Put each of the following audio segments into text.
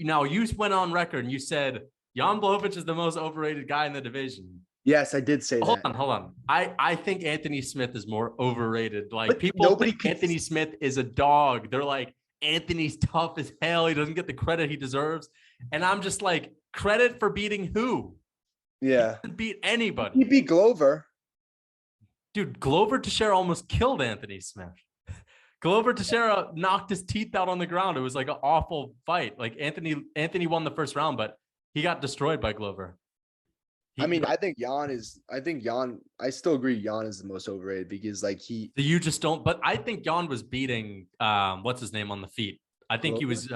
now you went on record and you said Jan Blachowicz is the most overrated guy in the division. Yes, I did say that. Hold on. I think Anthony Smith is more overrated. Like, But people think Anthony Smith is a dog. They're like, Anthony's tough as hell. He doesn't get the credit he deserves. And I'm just like, credit for beating who? Yeah. He didn't beat anybody. He beat Glover. Dude, Glover Teixeira almost killed Anthony Smith. Glover Teixeira knocked his teeth out on the ground. It was like an awful fight. Like, Anthony won the first round, but he got destroyed by Glover. I still agree Jan is the most overrated because like you just don't, but I think Jan was beating, what's his name on the feet? I think Glover? He was,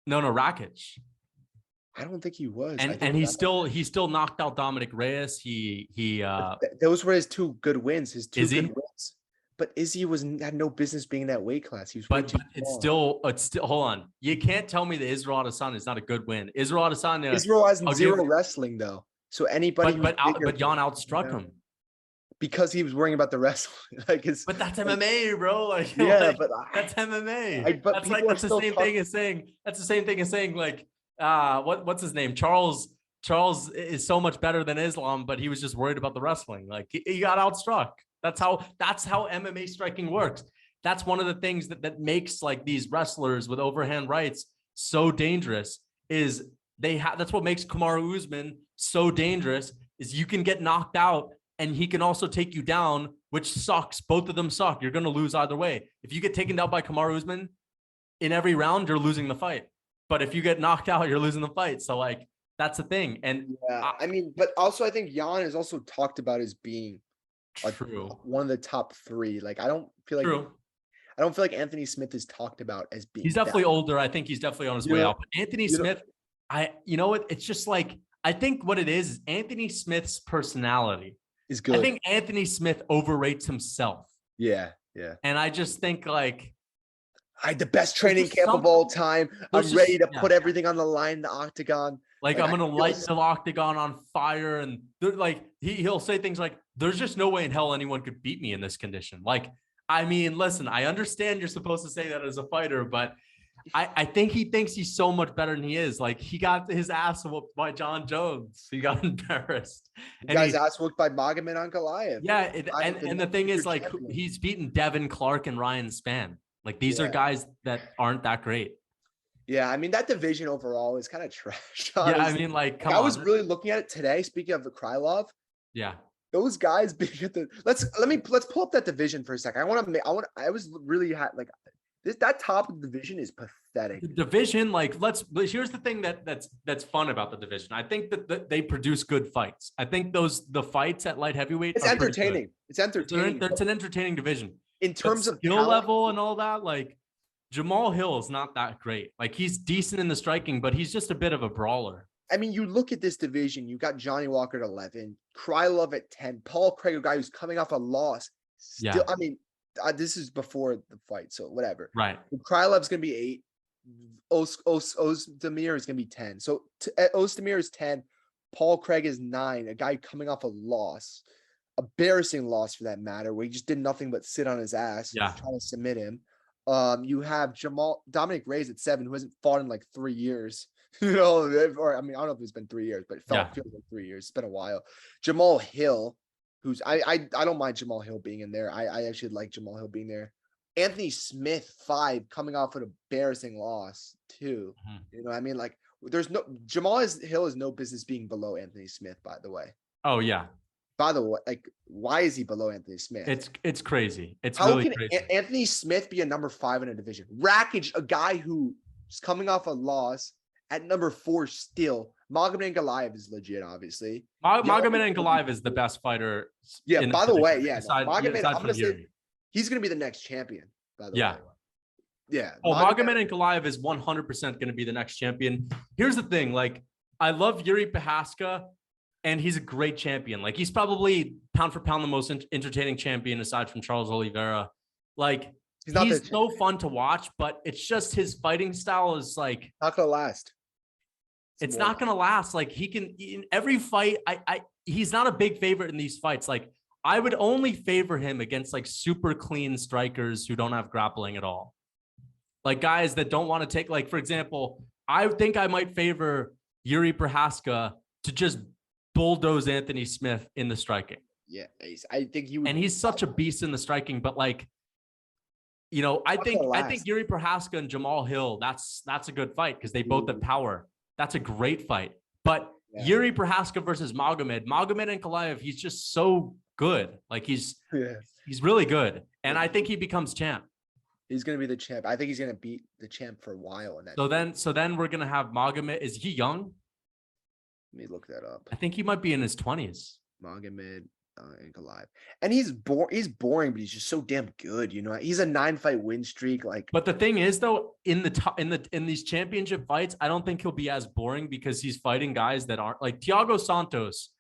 no, Rakic. I don't think he was. And he still knocked out Dominic Reyes. Those were his two good wins. Wins. But Izzy had no business being in that weight class. He was but it's still hold on. You can't tell me that Israel Adesanya is not a good win. Israel Adesanya. Israel has zero wrestling though. So anybody, but Jan outstruck him because he was worrying about the wrestling. But that's MMA, bro. Like, but that's MMA. That's the same thing as saying. That's the same thing as saying like, what's his name? Charles is so much better than Islam, but he was just worried about the wrestling. Like, he got outstruck. That's how MMA striking works. That's one of the things that makes like these wrestlers with overhand rights so dangerous. Is that's what makes Kamaru Usman so dangerous, is you can get knocked out and he can also take you down, which sucks. Both of them suck. You're going to lose either way. If you get taken down by Kamaru Usman in every round, you're losing the fight. But if you get knocked out, you're losing the fight. So like, that's the thing. And but also I think Jan is also talked about as being one of the top three. Like, I don't feel like Anthony Smith is talked about as being. He's definitely older. I think he's definitely on his way out. But Anthony Smith, you know what? It's just like, I think what it is Anthony Smith's personality is good. I think Anthony Smith overrates himself. Yeah. Yeah. And I just think like, I had the best training camp of all time. I'm ready to put everything on the line in the octagon. Like, I'm going to light the octagon on fire. And like, he'll say things like, there's just no way in hell anyone could beat me in this condition. Like, I mean, listen, I understand you're supposed to say that as a fighter, but I think he thinks he's so much better than he is. Like, he got his ass whooped by John Jones. He got embarrassed. He got his ass whooped by Magomed Ankalaev. Yeah. And the thing is, like, he's beaten Devin Clark and Ryan Spann. Like, these are guys that aren't that great. Yeah, I mean, that division overall is kind of trash. Honestly. Yeah, I mean, like, come on. I was really looking at it today. Speaking of the Krylov, yeah, those guys being at the let's pull up that division for a second. I was really like that top of the division is pathetic. The division, like, here's the thing that's fun about the division. I think that they produce good fights. I think the fights at light heavyweight. It's entertaining. It's entertaining. It's an entertaining division in terms of skill level and all that. Like, Jamal Hill is not that great. Like, he's decent in the striking, but he's just a bit of a brawler. I mean, you look at this division, you got Johnny Walker at 11, Krylov at 10, Paul Craig, a guy who's coming off a loss. Still, I mean, this is before the fight, so whatever. Right. Krylov's going to be 8. Ozdemir is going to be 10. So Ozdemir is 10. Paul Craig is 9, a guy coming off a loss. Embarrassing loss for that matter, where he just did nothing but sit on his ass trying to submit him. You have Dominic Reyes at 7, who hasn't fought in like 3 years. You know, or I mean, I don't know if it's been 3 years, but it feels like 3 years. It's been a while. Jamal Hill, who's I don't mind Jamal Hill being in there. I actually like Jamal Hill being there. Anthony Smith, 5, coming off an embarrassing loss, 2. You know, I mean, like, Jamal Hill has no business being below Anthony Smith, by the way. Oh yeah. By the way, like, why is he below Anthony Smith? It's crazy. It's How really can crazy. Anthony Smith be a number 5 in a division? Rakic, a guy who's coming off a loss, at number 4 still. Magomed Ankalaev is legit, obviously. Magomed Ankalaev is the best fighter. Yeah, by the way, yeah. Magomed, I'm going to say he's going to be the next champion, by the way. Yeah. Oh, Magomed Ankalaev is 100% going to be the next champion. Here's the thing. Like, I love Yuri Prochazka, and he's a great champion. Like, he's probably pound for pound the most entertaining champion aside from Charles Oliveira. Like, he's so fun to watch, but it's just his fighting style is like not gonna last. It's not gonna last. Like, he can in every fight. He's not a big favorite in these fights. Like, I would only favor him against like super clean strikers who don't have grappling at all. Like, guys that don't want to take, like, for example, I think I might favor Jiri Prochazka to just bulldoze Anthony Smith in the striking. Yeah, I think he would. And he's such a beast in the striking, but like, you know, I think Jiri Prochazka and Jamal Hill, that's a good fight because they both have power. That's a great fight. But Jiri Prochazka versus Magomed Ankalaev, he's just so good. Like he's really good. And I think he becomes champ. He's going to be the champ. I think he's going to beat the champ for a while. In that so then we're going to have Magomed. Is he young? Let me look that up. I think he might be in his 20s. Magomed Ankalaev. And he's boring, but he's just so damn good. You know, he's a 9-fight win streak. Like, but the thing is, though, in these championship fights, I don't think he'll be as boring because he's fighting guys that aren't like Thiago Santos.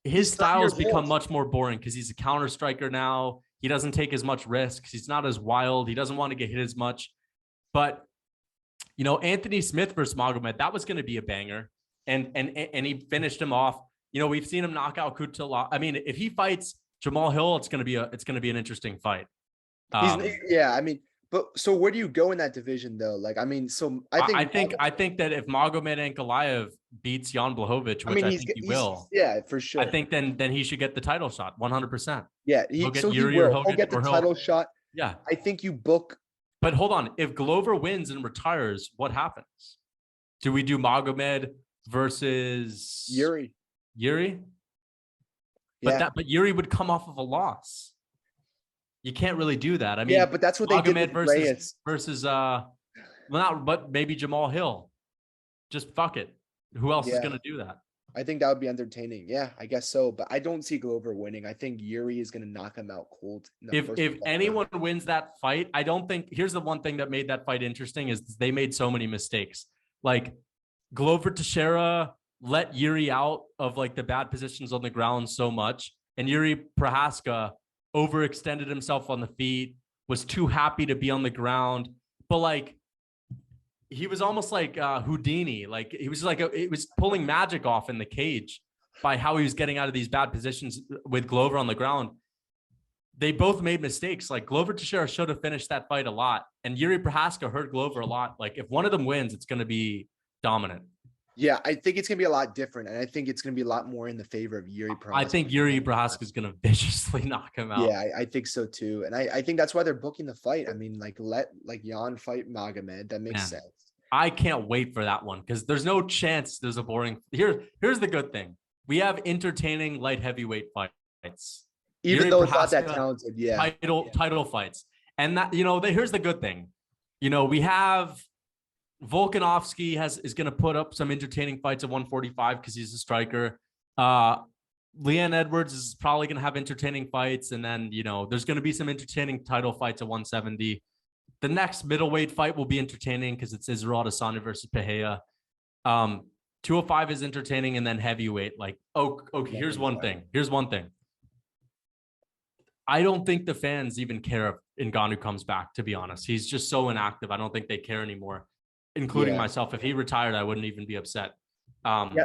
His style has become much more boring because he's a counter striker now. He doesn't take as much risks. He's not as wild. He doesn't want to get hit as much. But, you know, Anthony Smith versus Magomed, that was going to be a banger. And he finished him off. You know, we've seen him knock out Kutula. I mean, if he fights Jamal Hill, it's going to be an interesting fight. I mean, but so where do you go in that division though? Like, I mean, so I think that if Magomed Ankalaev beats Jan Blachowicz, which I think he will, yeah, for sure. I think then he should get the title shot, 100%. Yeah, he'll get the title shot. Yeah, I think you book. But hold on, if Glover wins and retires, what happens? Do we do Magomed versus Jiri? But Jiri would come off of a loss. You can't really do that. I mean, yeah, but that's what they did versus but maybe Jamal Hill. Just fuck it. Who else is gonna do that? I think that would be entertaining. Yeah, I guess so. But I don't see Glover winning. I think Jiri is gonna knock him out cold. If anyone wins that fight, I don't think. Here's the one thing that made that fight interesting is they made so many mistakes. Like Glover Teixeira let Jiri out of like the bad positions on the ground so much, and Jiri Prochazka overextended himself on the feet, was too happy to be on the ground. But like, he was almost like Houdini. Like he was like, it was pulling magic off in the cage by how he was getting out of these bad positions with Glover on the ground. They both made mistakes. Like Glover Teixeira should have finished that fight a lot. And Jiri Prochazka hurt Glover a lot. Like if one of them wins, it's going to be dominant. Yeah, I think it's going to be a lot different. And I think it's going to be a lot more in the favor of Jiri Prochazka. I think Jiri Prochazka is going to viciously knock him out. Yeah, I think so too. And I think that's why they're booking the fight. I mean, like let Jan fight Magomed. That makes sense. I can't wait for that one because there's no chance there's a boring. Here's the good thing. We have entertaining light heavyweight fights. Even though it's not that talented, title fights. And that, you know, here's the good thing. You know, we have Volkanovski is going to put up some entertaining fights at 145 because he's a striker. Leon Edwards is probably going to have entertaining fights. And then, you know, there's going to be some entertaining title fights at 170. The next middleweight fight will be entertaining because it's Israel Adesanya versus Pereira. 205 is entertaining, and then heavyweight. Like, okay, here's one thing. I don't think the fans even care if Ngannou comes back, to be honest. He's just so inactive. I don't think they care anymore, including myself. If he retired, I wouldn't even be upset. Anyway,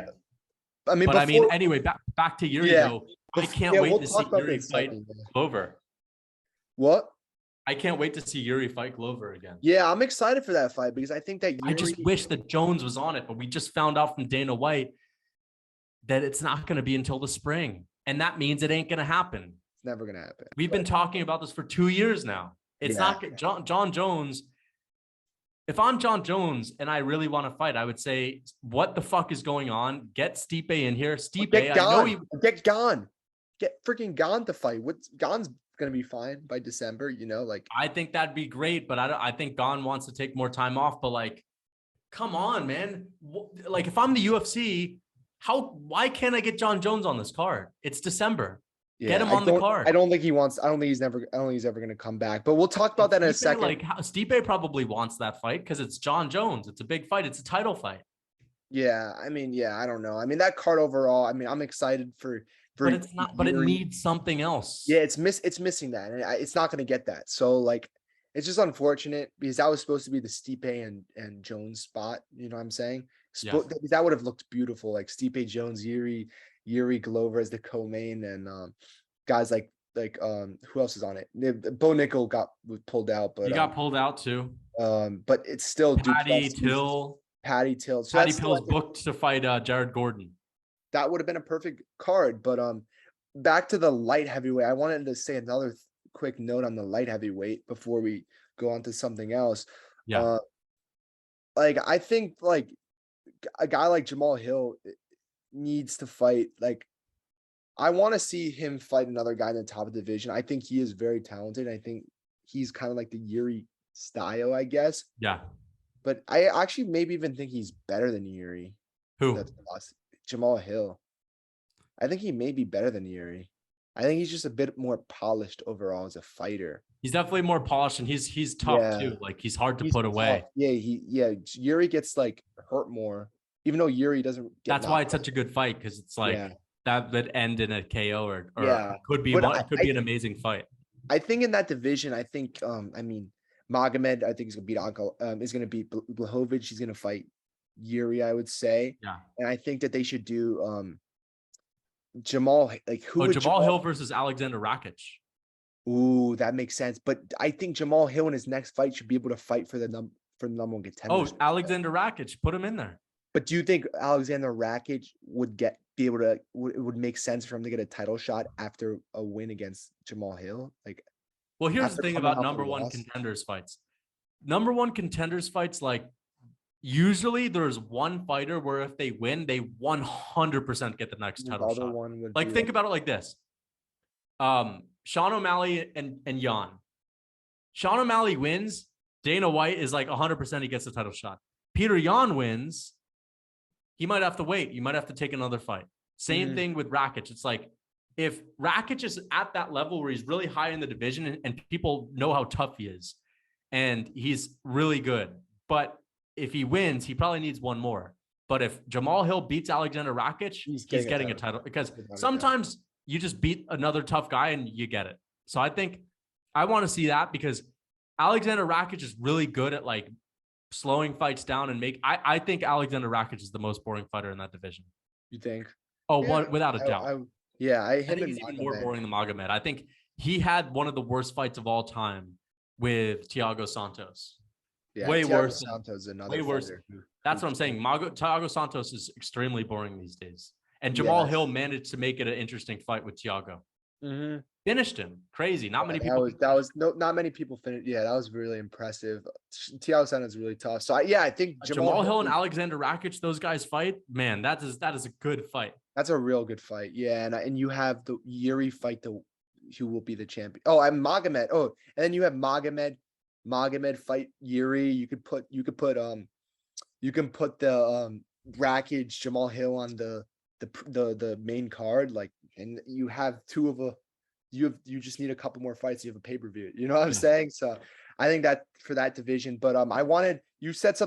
back to Jiri, though. I can't wait to see Jiri fight Glover. What? I can't wait to see Jiri fight Glover again. Yeah, I'm excited for that fight because I think that I just wish that Jones was on it, but we just found out from Dana White that it's not going to be until the spring. And that means it ain't going to happen. It's never going to happen. We've been talking about this for 2 years now. It's not John Jones. If I'm John Jones and I really want to fight, I would say, what the fuck is going on? Get Stipe in here. Stipe, get Gane. Get freaking Gane to fight. Gane's going to be fine by December, you know, like I think that'd be great, but I think Gane wants to take more time off, but like, come on, man. Like if I'm the UFC, why can't I get John Jones on this card? It's December. Get him on the card. I don't think he's ever going to come back, but we'll talk about that in a second. Like Stipe probably wants that fight because it's John Jones. It's a big fight. It's a title fight. Yeah. I mean, I don't know. I mean, that card overall, I mean, I'm excited for but it's not. But it needs something else. Yeah, it's missing that, and it's not going to get that. So like, it's just unfortunate because that was supposed to be the Stipe and Jones spot. You know what I'm saying? That would have looked beautiful, like Stipe Jones, Jiri Glover as the co-main, and guys like who else is on it? Bo Nickel got pulled out, but he got pulled out too. But it's still Patty Till. Patty Till. So Patty Till's booked to fight Jared Gordon. That would have been a perfect card. But back to the light heavyweight. I wanted to say another quick note on the light heavyweight before we go on to something else. Yeah. Like I think like a guy like Jamal Hill needs to fight. Like I want to see him fight another guy in the top of the division. I think he is very talented. I think he's kind of like the Jiri style, I guess. Yeah. But I actually maybe even think he's better than Jiri. Who? That's Jamal Hill. I think he may be better than Jiri. I think he's just a bit more polished overall as a fighter. He's definitely more polished, and he's tough too. Like he's hard to put away. Yeah, Jiri gets like hurt more, even though Jiri doesn't. That's why it's such a good fight, because it's like that would end in a KO or could be an amazing fight. I think in that division, I think I mean Magomed, I think is gonna beat is gonna beat Blachowicz. He's gonna fight Jiri, I would say. Yeah. And I think that they should do Jamal, like Jamal Hill versus Alexander Rakic. Ooh, that makes sense. But I think Jamal Hill in his next fight should be able to fight for the number one contender. Oh, Alexander Rakic, put him in there. But do you think Alexander Rakic would would make sense for him to get a title shot after a win against Jamal Hill? Like, well, here's the thing about number one contenders fights. Number one contenders fights, like usually there's one fighter where if they win, they 100% get the next title shot. Like think about it like this. Sean O'Malley and Jan. Sean O'Malley wins. Dana White is like 100% he gets the title shot. Peter Yan wins. He might have to wait. You might have to take another fight. Same thing with Rakic. It's like if Rakic is at that level where he's really high in the division and people know how tough he is and he's really good, but if he wins, he probably needs one more. But if Jamal Hill beats Alexander Rakic, he's getting a title, because sometimes you just beat another tough guy and you get it. So I think I want to see that, because Alexander Rakic is really good at like slowing fights down and I think Alexander Rakic is the most boring fighter in that division. You think? Oh, without a doubt. I think he's even more boring than Magomed. I think he had one of the worst fights of all time with Thiago Santos. Yeah, way Thiago worse. Santos, another way worse. That's what I'm saying. Thiago Santos is extremely boring these days. And Jamal Hill managed to make it an interesting fight with Thiago. Finished him. Crazy. Not many people. Not many people finished. Yeah, that was really impressive. Thiago Santos is really tough. So I think Jamal Hill and Alexander Rakic, those guys fight. Man, that is a good fight. That's a real good fight. Yeah, and you have the Jiri fight who will be the champion. Oh, I'm Magomed. Oh, and then you have Magomed fight Jiri. You can put the Rakic, Jamal Hill on the main card, like, and you have you just need a couple more fights. You have a pay-per-view. You know what I'm saying? So I think that for that division, but you said something